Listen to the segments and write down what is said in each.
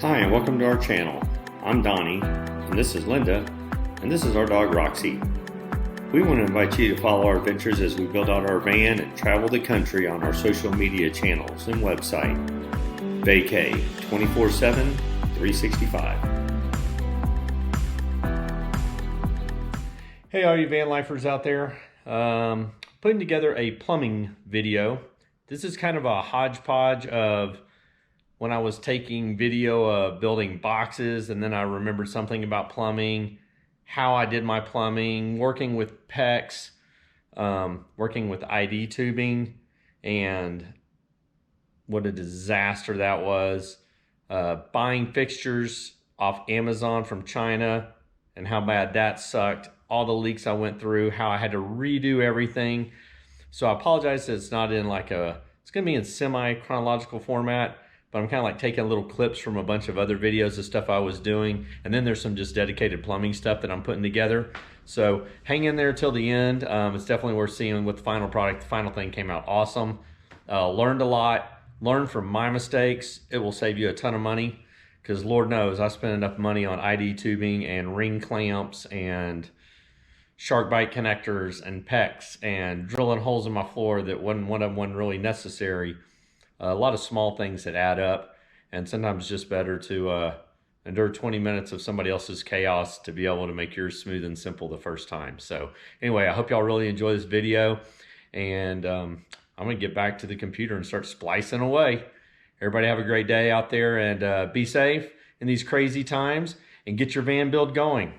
Hi, and welcome to our channel. I'm Donnie, and this is Linda, and this is our dog Roxy. We want to invite you to follow our adventures as we build out our van and travel the country on our social media channels and website. Vacay 24/7, 365. Hey, all you van lifers out there. Putting together a plumbing video. This is kind of a hodgepodge of when I was taking video of building boxes, and then I remembered something about plumbing, how I did my plumbing, working with PEX, working with ID tubing, and what a disaster that was. Buying fixtures off Amazon from China and how bad that sucked. All the leaks I went through, how I had to redo everything. So I apologize that it's not in like it's gonna be in semi-chronological format, but I'm kind of like taking little clips from a bunch of other videos of stuff I was doing. And then there's some just dedicated plumbing stuff that I'm putting together. So hang in there till the end. It's definitely worth seeing with the final product. The final thing came out awesome. Learned a lot, learned from my mistakes. It will save you a ton of money because Lord knows I spent enough money on ID tubing and ring clamps and shark bite connectors and PEX and drilling holes in my floor that wasn't really necessary. A lot of small things that add up, and sometimes it's just better to endure 20 minutes of somebody else's chaos to be able to make yours smooth and simple the first time. So anyway, I hope y'all really enjoy this video, and I'm gonna get back to the computer and start splicing away. Everybody have a great day out there, and be safe in these crazy times, and get your van build going.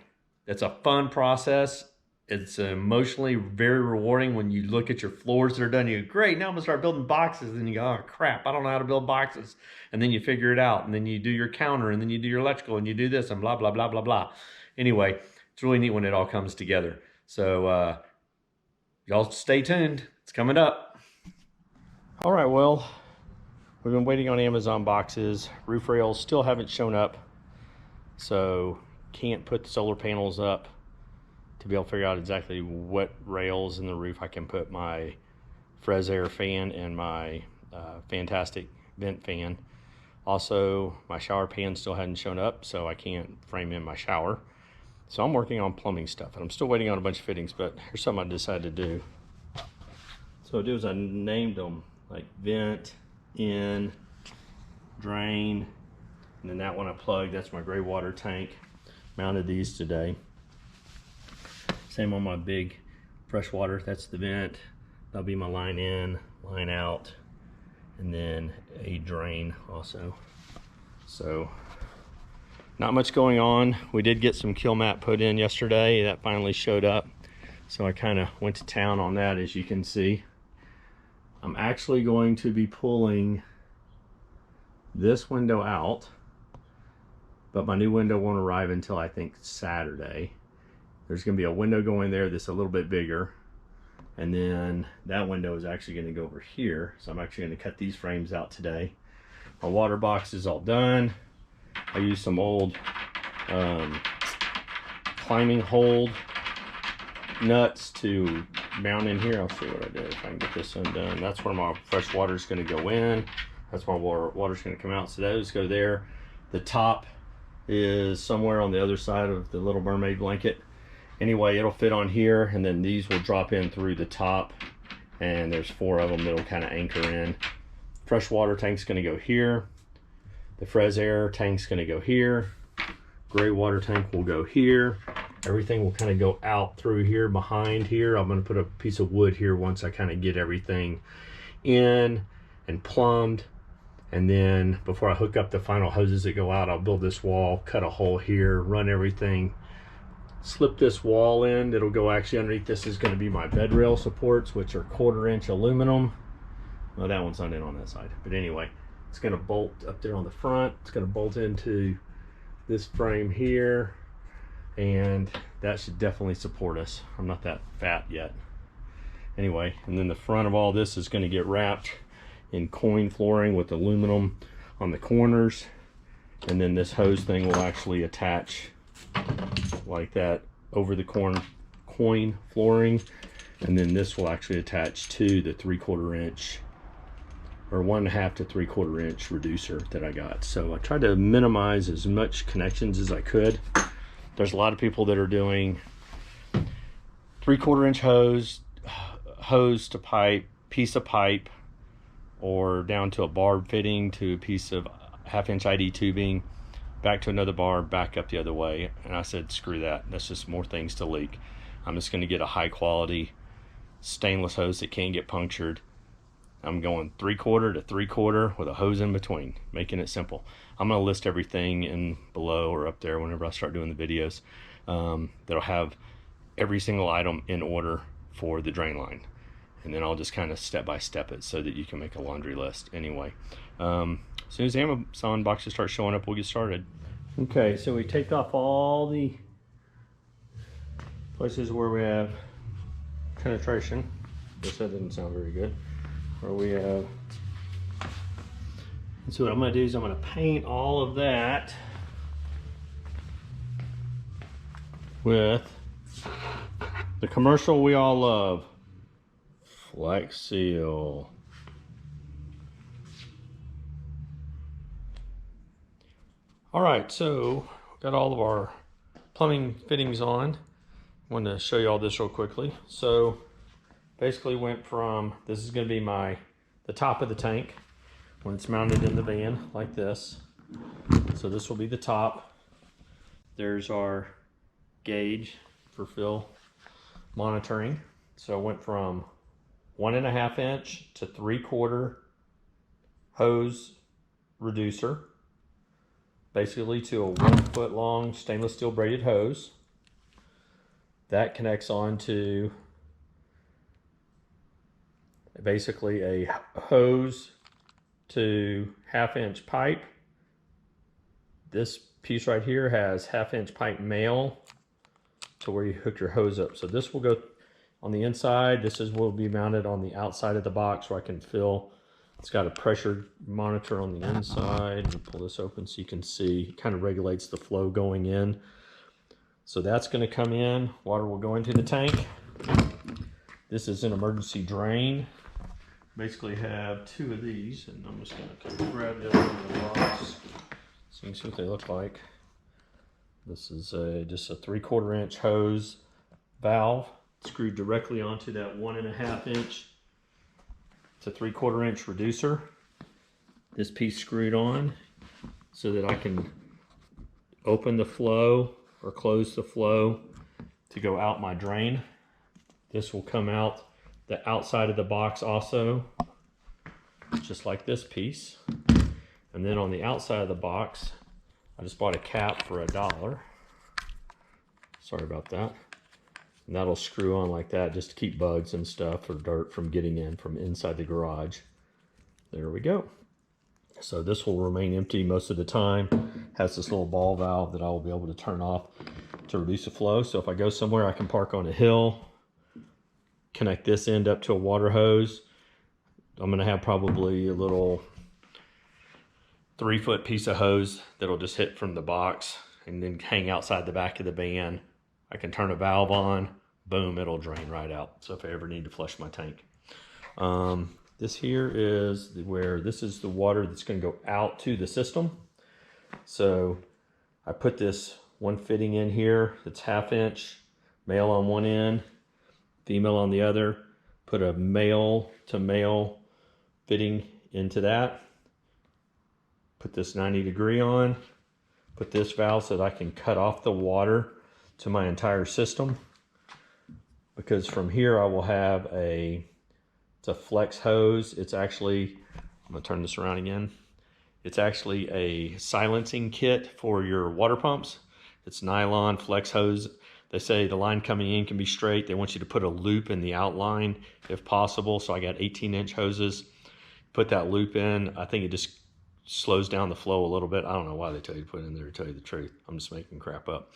It's a fun process. It's emotionally very rewarding when you look at your floors that are done. You go, great, now I'm gonna start building boxes. And you go, oh crap, I don't know how to build boxes. And then you figure it out. And then you do your counter, and then you do your electrical, and you do this, and blah, blah, blah, blah, blah. Anyway, it's really neat when it all comes together. So y'all stay tuned. It's coming up. All right, well, we've been waiting on Amazon boxes. Roof rails still haven't shown up. So can't put the solar panels up to be able to figure out exactly what rails in the roof I can put my Fresh Air fan and my fantastic vent fan. Also, my shower pan still hadn't shown up, so I can't frame in my shower. So I'm working on plumbing stuff, and I'm still waiting on a bunch of fittings, but here's something I decided to do. So what I do is I named them like vent, in, drain, and then that one I plugged, that's my gray water tank. Mounted these today. Same on my big fresh water, that's the vent. That'll be my line in, line out, and then a drain also. So, not much going on. We did get some kill mat put in yesterday. That finally showed up. So I kind of went to town on that, as you can see. I'm actually going to be pulling this window out, but my new window won't arrive until I think Saturday. There's going to be a window going there that's a little bit bigger, and then that window is actually going to go over here. So I'm actually going to cut these frames out today. My water box is all done. I used some old climbing hold nuts to mount in here. I'll show you what I did if I can get this undone. That's where my fresh water is going to go in. That's where water's going to come out. So those go there. The top is somewhere on the other side of the Little Mermaid blanket. Anyway, it'll fit on here, and then these will drop in through the top, and there's 4 of them that'll kind of anchor in. Fresh water tank's going to go here. The Fresh Air tank's going to go here. Gray water tank will go here. Everything will kind of go out through here, behind here. I'm going to put a piece of wood here once I kind of get everything in and plumbed. And then before I hook up the final hoses that go out, I'll build this wall, cut a hole here, run everything, slip this wall in. It'll go actually underneath. This is going to be my bed rail supports, which are 1/4 inch aluminum. Well, that one's not in on that side, but anyway, it's going to bolt up there on the front. It's going to bolt into this frame here, and that should definitely support us. I'm not that fat yet. Anyway, and then the front of all this is going to get wrapped in coin flooring with aluminum on the corners, and then this hose thing will actually attach like that over the coin flooring, and then this will actually attach to the 3/4 inch or 1.5 to 3/4 inch reducer that I got. So I tried to minimize as much connections as I could. There's a lot of people that are doing 3/4 inch hose to pipe, piece of pipe, or down to a barb fitting to a piece of 1/2 inch ID tubing, back to another barb, back up the other way. And I said, screw that. That's just more things to leak. I'm just going to get a high quality stainless hose that can't get punctured. I'm going 3/4 to 3/4 with a hose in between, making it simple. I'm going to list everything in below or up there whenever I start doing the videos. That'll have every single item in order for the drain line. And then I'll just kind of step by step it so that you can make a laundry list anyway. As soon as the Amazon boxes start showing up, we'll get started. Okay, so we taped off all the places where we have penetration. Guess that didn't sound very good. Where we have, and so what I'm going to do is I'm going to paint all of that with the commercial we all love, Flex Seal. All right, so got all of our plumbing fittings on. I wanted to show you all this real quickly. So basically went from, this is going to be the top of the tank when it's mounted in the van like this. So this will be the top. There's our gauge for fill monitoring. So I went from 1.5 inch to 3/4 hose reducer, basically to a 1 foot long stainless steel braided hose. That connects on to basically a hose to 1/2 inch pipe. This piece right here has 1/2 inch pipe male to where you hook your hose up. So this will go on the inside. This will be mounted on the outside of the box where I can fill. It's got a pressure monitor on the inside. Let me pull this open so you can see. It kind of regulates the flow going in. So that's going to come in. Water will go into the tank. This is an emergency drain. Basically have 2 of these, and I'm just going to grab the other one in the box so you can see what they look like. This is just a 3/4 inch hose valve screwed directly onto that 1.5 inch to 3/4 inch reducer. This piece screwed on so that I can open the flow or close the flow to go out my drain. This will come out the outside of the box also, just like this piece. And then on the outside of the box, I just bought a cap for $1. Sorry about that. And that'll screw on like that just to keep bugs and stuff or dirt from getting in from inside the garage. There we go. So this will remain empty most of the time. Has this little ball valve that I will be able to turn off to reduce the flow. So if I go somewhere, I can park on a hill, connect this end up to a water hose. I'm going to have probably a little 3-foot piece of hose that'll just hit from the box and then hang outside the back of the van. I can turn a valve on, boom, it'll drain right out. So if I ever need to flush my tank. This here is where this is the water that's going to go out to the system. So I put this one fitting in here that's 1/2 inch, male on one end, female on the other. Put a male to male fitting into that. Put this 90-degree on. Put this valve so that I can cut off the water to my entire system. Because from here I will have it's a flex hose. It's actually, I'm gonna turn this around again. It's actually a silencing kit for your water pumps. It's nylon flex hose. They say the line coming in can be straight. They want you to put a loop in the outline if possible. So I got 18-inch hoses. Put that loop in. I think it just slows down the flow a little bit. I don't know why they tell you to put it in there, to tell you the truth. I'm just making crap up.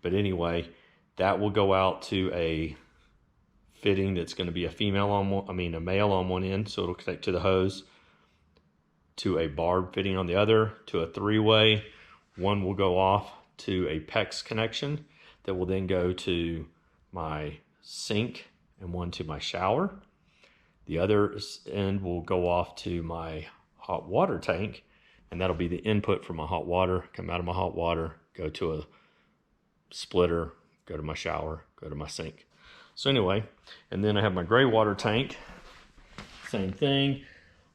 But anyway, that will go out to a fitting that's going to be a male on one end, so it'll connect to the hose, to a barb fitting on the other, to a 3-way. One will go off to a PEX connection that will then go to my sink and one to my shower. The other end will go off to my hot water tank, and that'll be the input for my hot water. Come out of my hot water, go to a splitter, go to my shower, go to my sink. So anyway, and then I have my gray water tank. Same thing.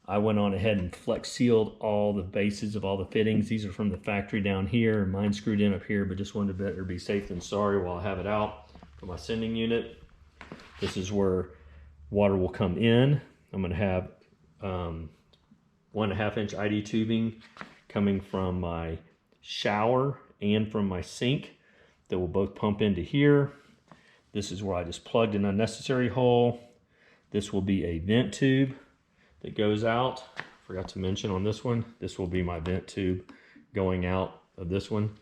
I went on ahead and flex sealed all the bases of all the fittings. These are from the factory down here. Mine screwed in up here, but just wanted to better be safe than sorry while I have it out for my sending unit. This is where water will come in. I'm going to have 1.5 inch ID tubing coming from my shower and from my sink that will both pump into here. This is where I just plugged an unnecessary hole. This will be a vent tube that goes out. Forgot to mention on this one, this will be my vent tube going out of this one.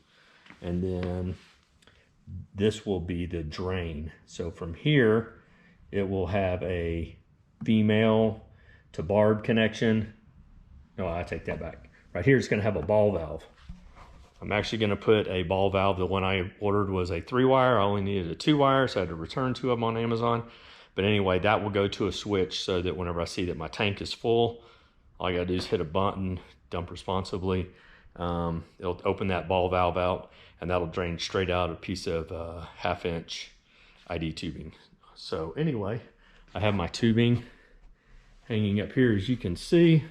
And then this will be the drain. So from here, it will have a female to barb connection. No, I take that back. Right here, it's gonna have a ball valve. I'm actually gonna put a ball valve. The one I ordered was a 3-wire. I only needed a 2-wire, so I had to return 2 of them on Amazon. But anyway, that will go to a switch so that whenever I see that my tank is full, all I gotta do is hit a button, dump responsibly. It'll open that ball valve out, and that'll drain straight out a piece of 1/2 inch ID tubing. So anyway, I have my tubing hanging up here, as you can see,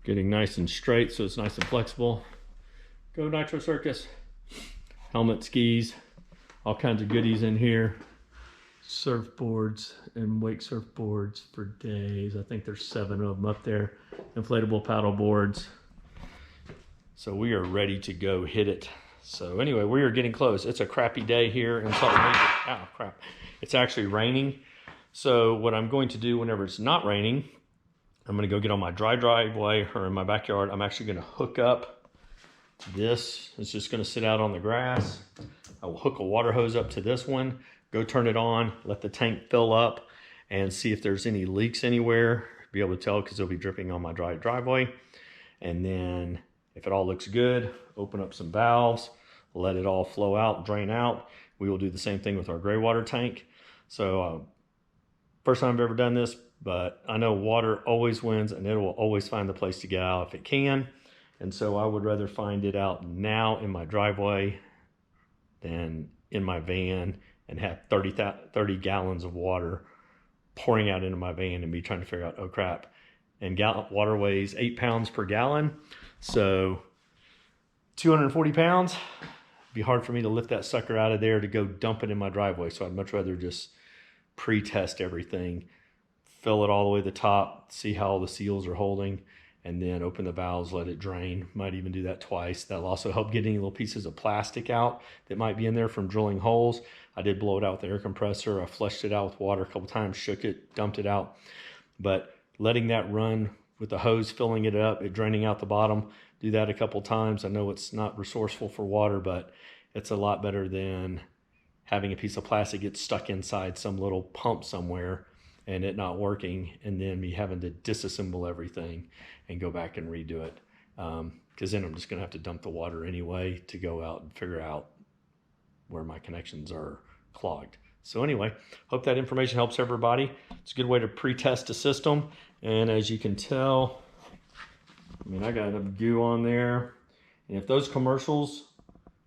getting nice and straight, so it's nice and flexible. Go Nitro Circus. Helmet, skis, all kinds of goodies in here. Surfboards and wake surfboards for days. I think there's 7 of them up there. Inflatable paddle boards. So we are ready to go hit it. So anyway, we are getting close. It's a crappy day here in Salt Lake. Oh crap. It's actually raining. So what I'm going to do whenever it's not raining, I'm gonna go get on my dry driveway or in my backyard. I'm actually gonna hook up this. It's just gonna sit out on the grass. I will hook a water hose up to this one, go turn it on, let the tank fill up and see if there's any leaks anywhere. Be able to tell because it'll be dripping on my dry driveway. And then if it all looks good, open up some valves, let it all flow out, drain out. We will do the same thing with our gray water tank. So first time I've ever done this, but I know water always wins and it will always find the place to get out if it can. And so I would rather find it out now in my driveway than in my van and have 30 gallons of water pouring out into my van and be trying to figure out, oh crap. And water weighs 8 pounds per gallon. So 240 pounds, it'd be hard for me to lift that sucker out of there to go dump it in my driveway. So I'd much rather just pre-test everything, fill it all the way to the top, see how all the seals are holding, and then open the valves, let it drain. Might even do that twice. That'll also help get any little pieces of plastic out that might be in there from drilling holes. I did blow it out with the air compressor. I flushed it out with water a couple times, shook it, dumped it out. But letting that run with the hose, filling it up, it draining out the bottom, do that a couple times. I know it's not resourceful for water, but it's a lot better than having a piece of plastic get stuck inside some little pump somewhere and it not working, and then me having to disassemble everything and go back and redo it. Because then I'm just gonna have to dump the water anyway to go out and figure out where my connections are clogged. So anyway, hope that information helps everybody. It's a good way to pre-test a system. And as you can tell, I mean, I got enough goo on there. And if those commercials,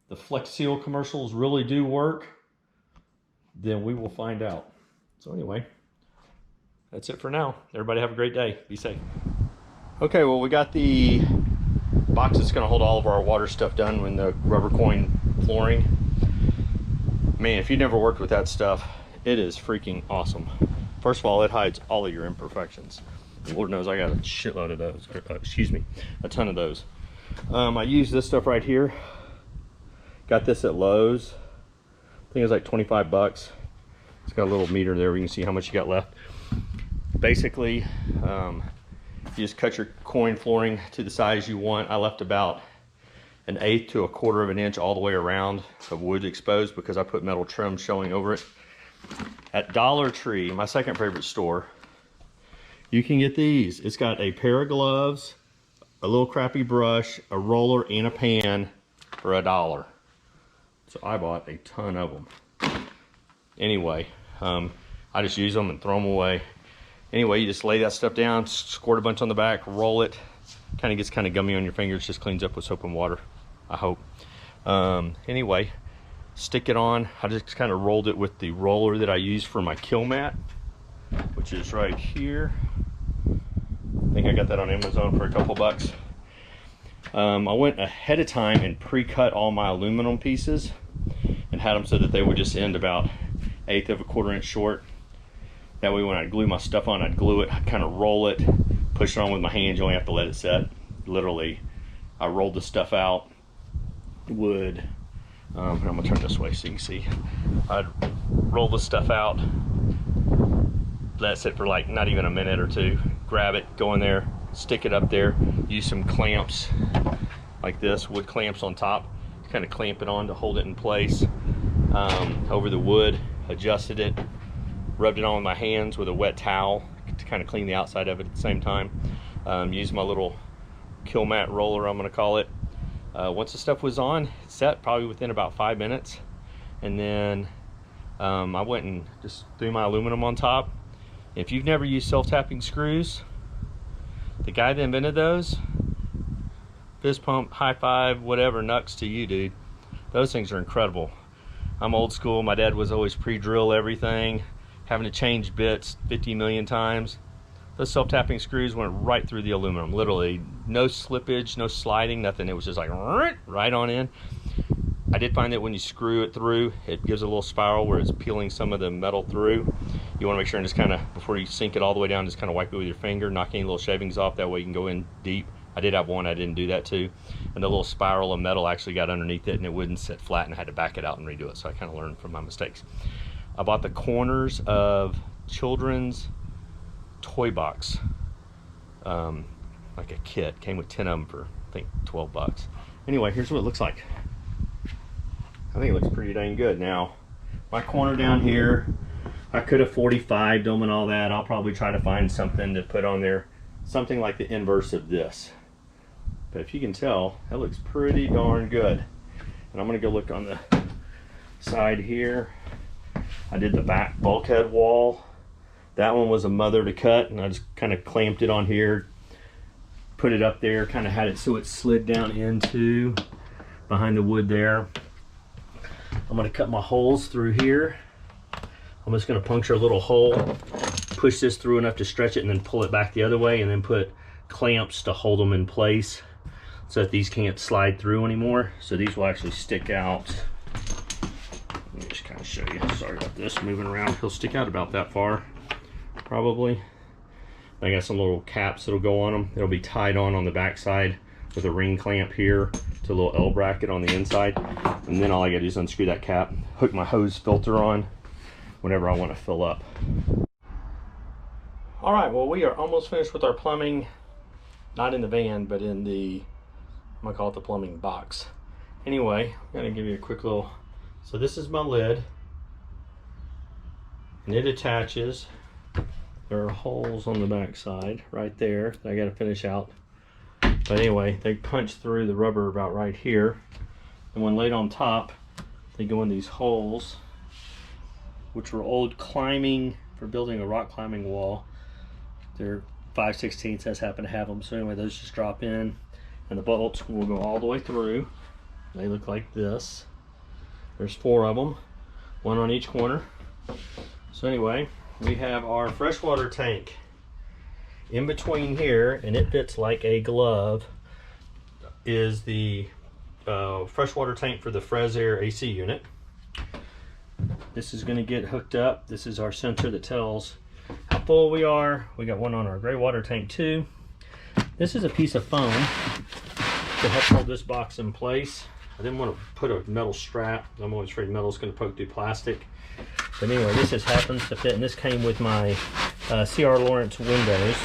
the Flex Seal commercials really do work, then we will find out. So anyway, that's it for now. Everybody have a great day. Be safe. Okay, well, we got the box that's gonna hold all of our water stuff done with the rubber coin flooring. Man, if you've never worked with that stuff, it is freaking awesome. First of all, it hides all of your imperfections. Lord knows I got a shitload of those, or, excuse me, a ton of those. I use this stuff right here. Got this at Lowe's. I think it's like 25 bucks. It's got a little meter there where you can see how much you got left. Basically, you just cut your coin flooring to the size you want. I left about 1/8 to 1/4 of an inch all the way around of wood exposed because I put metal trim showing over it. At Dollar Tree, my second favorite store, you can get these. It's got a pair of gloves, a little crappy brush, a roller, and a pan for $1. So I bought a ton of them. Anyway, I just use them and throw them away. Anyway, you just lay that stuff down, squirt a bunch on the back, roll it. Kind of gets kind of gummy on your fingers, just cleans up with soap and water, I hope. Anyway, stick it on. I just kind of rolled it with the roller that I use for my kill mat, which is right here. I think I got that on Amazon for a couple bucks. I went ahead of time and pre-cut all my aluminum pieces and had them so that they would just end about 1/8 of a quarter inch short. That way when I glue my stuff on, I'd glue it, I'd kind of roll it, push it on with my hands. You only have to let it set. Literally, I rolled the stuff out, would, I'm gonna turn this way so you can see. I'd roll the stuff out, let it sit for like not even a minute or two, grab it, go in there, stick it up there, use some clamps like this, wood clamps on top, kind of clamp it on to hold it in place over the wood, adjusted it, rubbed it on with my hands with a wet towel to kind of clean the outside of it at the same time. Used my little kill mat roller, I'm gonna call it. Once the stuff was on, it set probably within about 5 minutes. And then I went and just threw my aluminum on top. If you've never used self-tapping screws, the guy that invented those, fist pump, high five, whatever, nuts to you, dude. Those things are incredible. I'm old school. My dad was always pre-drill everything, having to change bits 50 million times. Those self-tapping screws went right through the aluminum, literally. No slippage, no sliding, nothing. It was just like right on in. I did find that when you screw it through, it gives a little spiral where it's peeling some of the metal through. You want to make sure and just kind of, before you sink it all the way down, just kind of wipe it with your finger, knock any little shavings off. That way you can go in deep. I did have one, I didn't do that too. And the little spiral of metal actually got underneath it and it wouldn't sit flat, and I had to back it out and redo it. So I kind of learned from my mistakes. I bought the corners of children's toy box, like a kit. Came with 10 of them for, I think, 12 bucks. Anyway, here's what it looks like. I think it looks pretty dang good. Now, my corner down here, I could have 45'd them and all that. I'll probably try to find something to put on there, something like the inverse of this. But if you can tell, that looks pretty darn good. And I'm gonna go look on the side here. I did the back bulkhead wall. That one was a mother to cut, and I just kind of clamped it on here, put it up there, kind of had it so it slid down into behind the wood there. I'm going to cut my holes through here. I'm just going to puncture a little hole, push this through enough to stretch it, and then pull it back the other way, and then put clamps to hold them in place so that these can't slide through anymore. So these will actually stick out. Let me just kind of show you. Sorry about this, moving around. He'll stick out about that far, probably. I got some little caps that'll go on them. They'll be tied on the back side with a ring clamp here to a little L bracket on the inside. And then all I gotta do is unscrew that cap, hook my hose filter on whenever I want to fill up. All right, well, we are almost finished with our plumbing. Not in the van, but in the, I'm gonna call it the plumbing box. Anyway, I'm gonna give you a quick little, so this is my lid, and it attaches. There are holes on the back side right there that I got to finish out. But anyway, they punch through the rubber about right here. And when laid on top, they go in these holes, which were old climbing, for building a rock climbing wall. They're 5/16 has happened to have them. So anyway, those just drop in, and the bolts will go all the way through. They look like this. There's 4 of them, 1 on each corner. So anyway, we have our freshwater tank in between here, and it fits like a glove, is the freshwater tank for the Fresair AC unit. This is going to get hooked up. This is our sensor that tells how full we are. We got one on our gray water tank too. This is a piece of foam to help hold this box in place. I didn't want to put a metal strap. I'm always afraid metal's going to poke through plastic. But anyway, this just happens to fit, and this came with my CR Lawrence windows.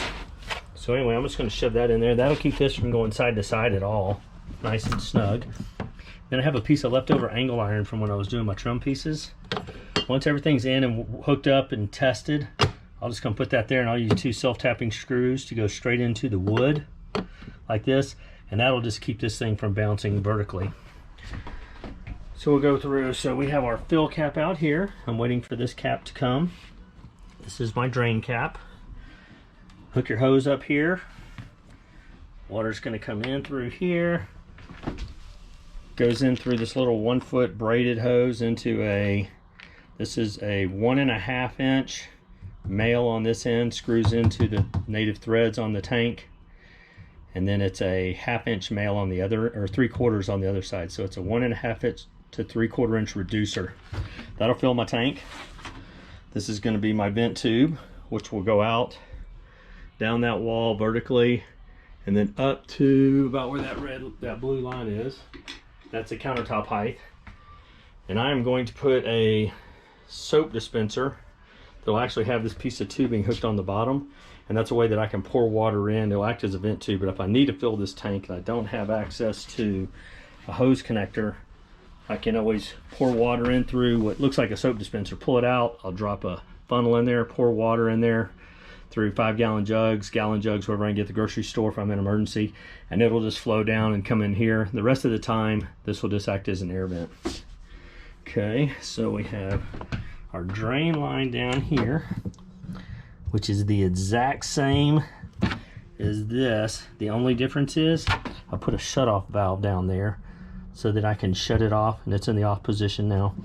So anyway, I'm just going to shove that in there. That'll keep this from going side to side at all. Nice and snug. Then I have a piece of leftover angle iron from when I was doing my trim pieces. Once everything's in and hooked up and tested, I'll just come put that there, and I'll use 2 self-tapping screws to go straight into the wood like this, and that'll just keep this thing from bouncing vertically. So we'll go through. So we have our fill cap out here. I'm waiting for this cap to come. This is my drain cap. Hook your hose up here. Water's going to come in through here. Goes in through this little 1 foot braided hose into this is a 1.5 inch male on this end, screws into the native threads on the tank. And then it's a 1/2 inch male on the other, or 3/4 on the other side. So it's a 1.5 inch to 3/4 inch reducer. That'll fill my tank. This is going to be my vent tube, which will go out down that wall vertically and then up to about where that blue line is. That's the countertop height. And I'm going to put a soap dispenser that'll actually have this piece of tubing hooked on the bottom, and that's a way that I can pour water in. It'll act as a vent tube, but if I need to fill this tank and I don't have access to a hose connector, I can always pour water in through what looks like a soap dispenser, pull it out, I'll drop a funnel in there, pour water in there through 5-gallon jugs, gallon jugs, wherever I can get at the grocery store if I'm in an emergency, and it'll just flow down and come in here. The rest of the time, this will just act as an air vent. Okay, so we have our drain line down here, which is the exact same as this. The only difference is I put a shut-off valve down there so that I can shut it off, and it's in the off position now.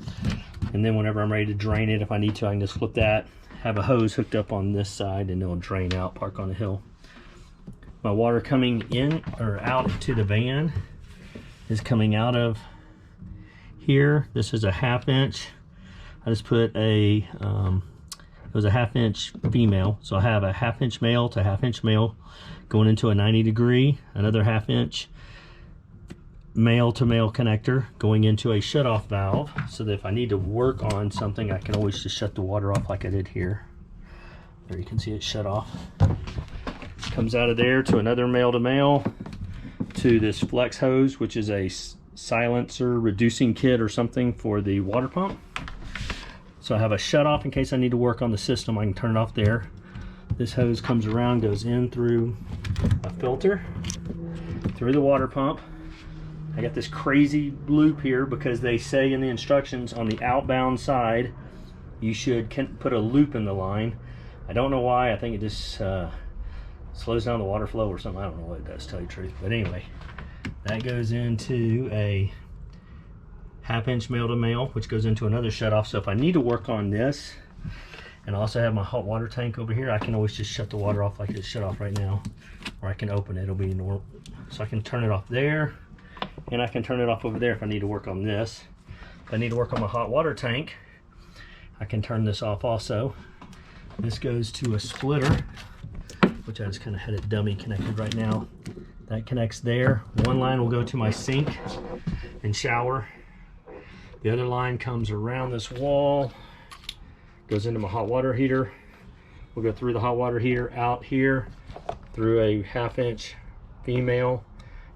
And then whenever I'm ready to drain it, if I need to, I can just flip that, have a hose hooked up on this side, and it'll drain out, park on a hill. My water coming in or out to the van is coming out of here. This is a 1/2 inch. I just put it was a 1/2 inch female, so I have a 1/2 inch male to 1/2 inch male going into a 90 degree, another 1/2 inch male to male connector going into a shut-off valve, so that if I need to work on something, I can always just shut the water off like I did here. There you can see it shut off. Comes out of there to another male to male to this flex hose, which is a silencer reducing kit or something for the water pump. So I have a shut off in case I need to work on the system. I can turn it off there. This hose comes around, goes in through a filter, through the water pump. I got this crazy loop here because they say in the instructions on the outbound side you should put a loop in the line. I don't know why. I think it just slows down the water flow or something. I don't know what it does, to tell you the truth. But anyway, that goes into a 1/2 inch male to male, which goes into another shut off. So if I need to work on this, and I also have my hot water tank over here, I can always just shut the water off like it's shut off right now, or I can open it. It'll be normal. So I can turn it off there, and I can turn it off over there if I need to work on this. If I need to work on my hot water tank, I can turn this off also. This goes to a splitter, which I just kind of had it dummy connected right now. That connects there. One line will go to my sink and shower. The other line comes around this wall, goes into my hot water heater. We'll go through the hot water heater, out here, through a 1/2 inch female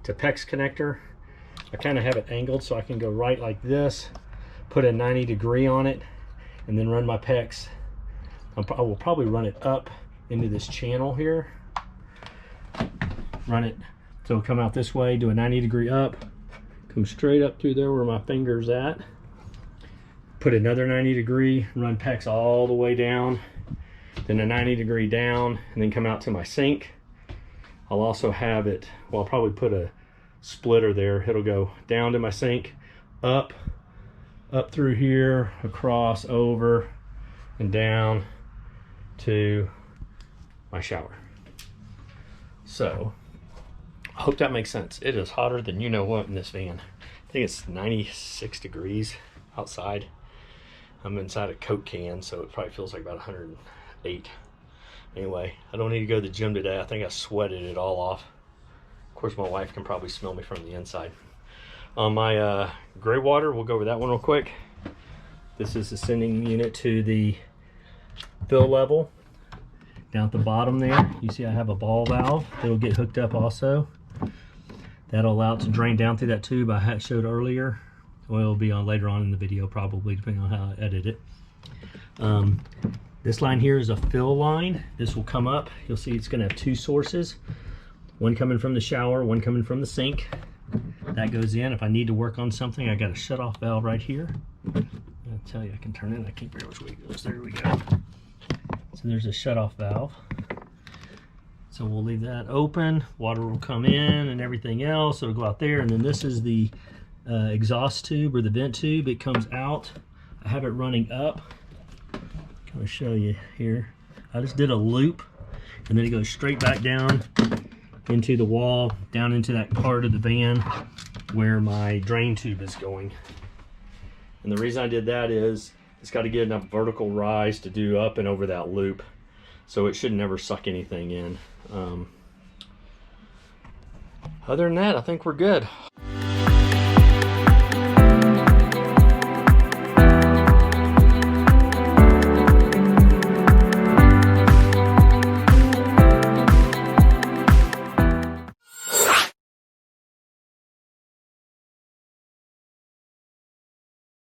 to PEX connector. I kind of have it angled so I can go right like this, put a 90 degree on it, and then run my PEX. I will probably run it up into this channel here. Run it so it'll come out this way, do a 90 degree up, come straight up through there where my finger's at, put another 90 degree, run PEX all the way down, then a 90 degree down, and then come out to my sink. I'll also have it, well, I'll probably put a splitter there. It'll go down to my sink, up through here, across, over, and down to my shower. So I hope that makes sense. It is hotter than you know what in this van. I think it's 96 degrees outside. I'm inside a Coke can, so it probably feels like about 108. Anyway, I don't need to go to the gym today. I think I sweated it all off. Of course, my wife can probably smell me from the inside. On my gray water, we'll go over that one real quick. This is the sending unit to the fill level. Down at the bottom there, you see I have a ball valve that'll get hooked up also. That'll allow it to drain down through that tube I showed earlier. Well, it'll be on later on in the video probably, depending on how I edit it. This line here is a fill line. This will come up. You'll see it's going to have two sources. One coming from the shower, one coming from the sink. That goes in. If I need to work on something, I got a shut-off valve right here. I'll tell you, I can turn it. I can't remember which way it goes. There we go. So there's a shut-off valve. So we'll leave that open. Water will come in and everything else. It'll go out there. And then this is the exhaust tube or the vent tube. It comes out. I have it running up. I'm going to show you here. I just did a loop, and then it goes straight back down into the wall, down into that part of the van where my drain tube is going. And the reason I did that is it's got to get enough vertical rise to do up and over that loop, so it should never suck anything in. Other than that, I think we're good.